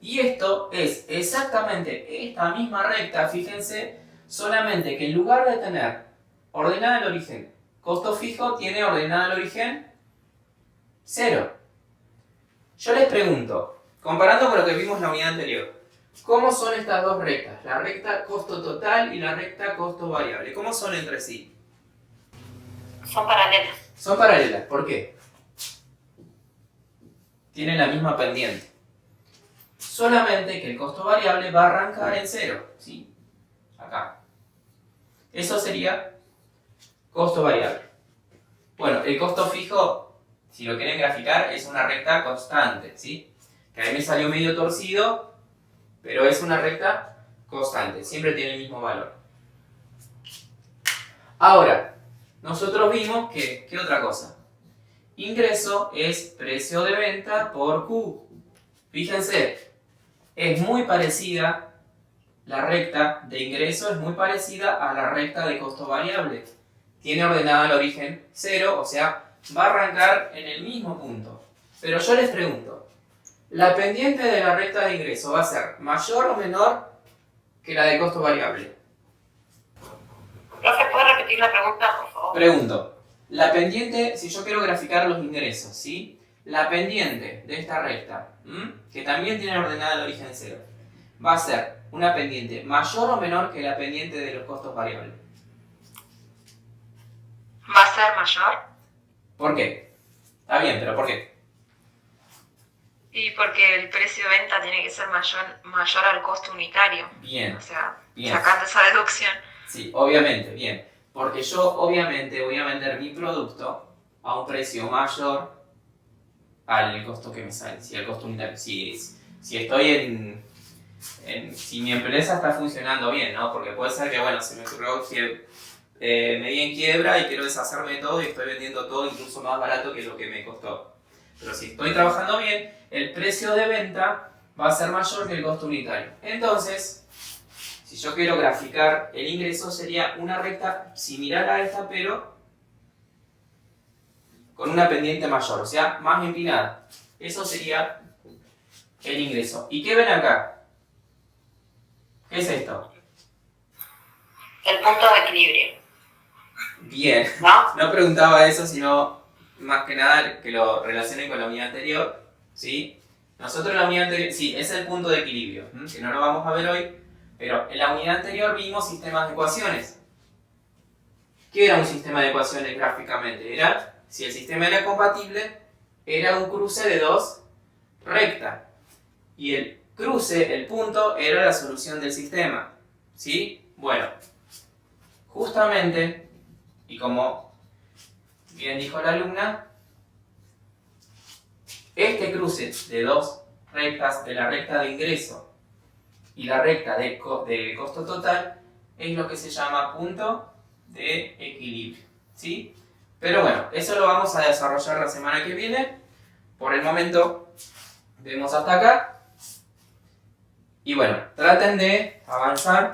Y esto es exactamente esta misma recta, fíjense, solamente que en lugar de tener ordenada el origen costo fijo, tiene ordenada el origen 0. Yo les pregunto, comparando con lo que vimos en la unidad anterior, ¿cómo son estas dos rectas? La recta costo total y la recta costo variable. ¿Cómo son entre sí? Son paralelas. Son paralelas. ¿Por qué? Tienen la misma pendiente. Solamente que el costo variable va a arrancar en 0. ¿Sí? Acá. Eso sería costo variable. Bueno, el costo fijo, si lo quieren graficar, es una recta constante. ¿Sí? Que a mí me salió medio torcido, pero es una recta constante. Siempre tiene el mismo valor. Ahora, nosotros vimos que, ¿qué otra cosa? Ingreso es precio de venta por Q. Fíjense, es muy parecida, la recta de ingreso es muy parecida a la recta de costo variable. Tiene ordenada el origen 0, o sea, va a arrancar en el mismo punto. Pero yo les pregunto, ¿la pendiente de la recta de ingreso va a ser mayor o menor que la de costo variable? Profe, ¿puede repetir la pregunta, por favor? Pregunto, la pendiente, si yo quiero graficar los ingresos, ¿sí? La pendiente de esta recta, que también tiene ordenada el origen 0, va a ser una pendiente mayor o menor que la pendiente de los costos variables. ¿Va a ser mayor? ¿Por qué? Está bien, pero ¿por qué? Y porque el precio de venta tiene que ser mayor al costo unitario. Bien. O sea, Bien. sacando esa deducción. Sí, obviamente, bien. Porque yo obviamente voy a vender mi producto a un precio mayor al costo que me sale, si el costo unitario. Si estoy si mi empresa está funcionando bien, ¿no? Porque puede ser que, bueno, se me ocurrió que me di en quiebra y quiero deshacerme de todo y estoy vendiendo todo incluso más barato que lo que me costó. Pero si estoy trabajando bien, el precio de venta va a ser mayor que el costo unitario. Entonces, si yo quiero graficar el ingreso, sería una recta similar a esta, pero con una pendiente mayor, o sea, más empinada. Eso sería el ingreso. ¿Y qué ven acá? ¿Qué es esto? El punto de equilibrio. Bien. ¿No? No preguntaba eso, sino más que nada que lo relacionen con la unidad anterior, ¿sí? Nosotros en la unidad anterior, sí, es el punto de equilibrio, que no lo vamos a ver hoy, pero en la unidad anterior vimos sistemas de ecuaciones. ¿Qué era un sistema de ecuaciones gráficamente? Era, si el sistema era compatible, era un cruce de dos rectas. Y el cruce, el punto, era la solución del sistema. ¿Sí? Bueno, justamente, y como bien dijo la alumna, este cruce de dos rectas, de la recta de ingreso y la recta de costo total, es lo que se llama punto de equilibrio. ¿Sí? Pero bueno, eso lo vamos a desarrollar la semana que viene. Por el momento, vemos hasta acá. Y bueno, traten de avanzar.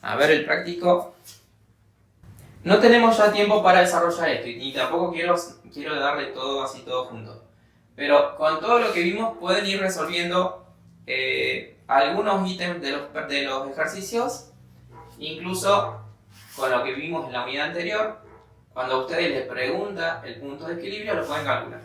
A ver el práctico. No tenemos ya tiempo para desarrollar esto y tampoco quiero darle todo así todo junto. Pero con todo lo que vimos pueden ir resolviendo algunos ítems de los ejercicios, incluso con lo que vimos en la unidad anterior. Cuando a ustedes les pregunta el punto de equilibrio lo pueden calcular.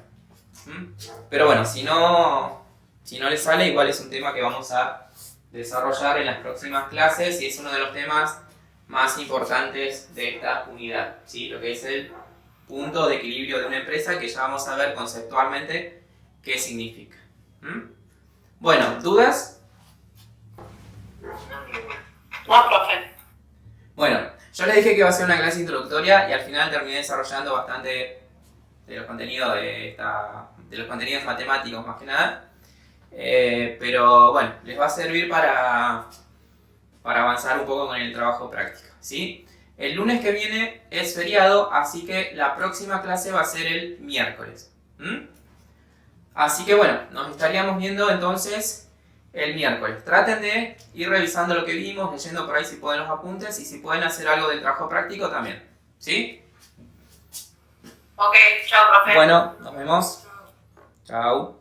Pero bueno, si no les sale, igual es un tema que vamos a desarrollar en las próximas clases y es uno de los temas más importantes de esta unidad, ¿sí? Lo que es el punto de equilibrio de una empresa, que ya vamos a ver conceptualmente qué significa. Bueno, ¿dudas? No, profe. Bueno, yo les dije que iba a ser una clase introductoria y al final terminé desarrollando bastante de los contenidos de los contenidos matemáticos más que nada. Pero bueno, les va a servir para avanzar un poco con el trabajo práctico, ¿sí? El lunes que viene es feriado, así que la próxima clase va a ser el miércoles. Así que bueno, nos estaríamos viendo entonces el miércoles. Traten de ir revisando lo que vimos, leyendo por ahí si pueden los apuntes y si pueden hacer algo del trabajo práctico también, ¿sí? Ok, chao, profe. Bueno, nos vemos. Chao.